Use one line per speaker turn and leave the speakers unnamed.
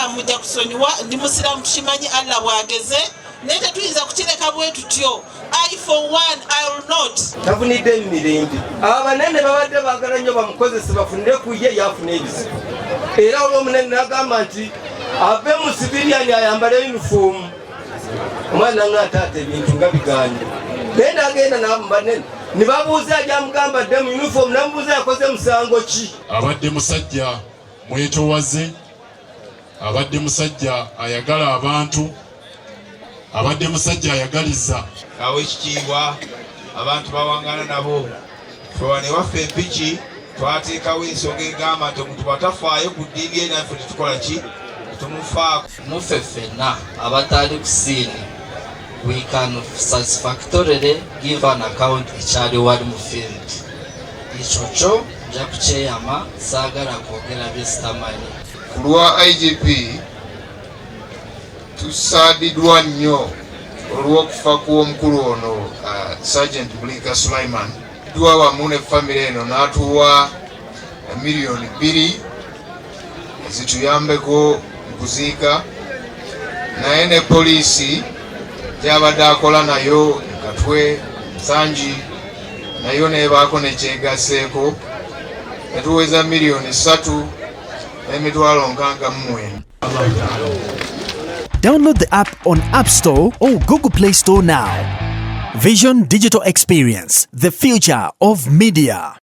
Allah mujja kusonyiwa ndi musiramu tukimanyi Allah bwageze naye tetuyinza kukireka bwe tutyo. I for one I will not.
Tafunidde emirembe abanene babadde baagala nnyo bamukozese bafunire ku ye yafuna ebizibu era olw'omunene n'agamba nti ave mu siviriyani ayambale yunifoomu. Omwana nga ataata ebintu nga biganye naye n'agenda n'amubanene ne babuuza ajamugamba adde mu yunifoomu namubuuza yakoze musango ki.
Abadde musajja mwetowaze, abadde musajja ayagala abantu, abadde musajja ayagaliza.
Awo ekitiibwa abantu bawangana nabo twane waffe empiki twateekawo ensonga egamba nti omuntu bwatafaayo ku ddiini ye naffe tetukola ki tumufaako.
Muffe ffenna abataali ku siini we can satisfactorily give an account ekyali wali mu field. Ekyo kyo nja kukyeyama saagala kwogera byesitamanyi.
Ku lwa IGP tusaadiddwa nnyo olw'okufa kw'omukulu ono Sergeant Bulika Sulaiman. Tuwa wamu ne famire eno n'atuwa miliyoni 2 zituyambeko kuziika, naye ne poliisi gyabadde akola nayo Katwe Sanji nayo nebaako nekyegaseeko netuweza miliyoni 3 n'emitwalo 69.
Download the app on App Store or Google Play Store now. Vision Digital Experience, the future of media.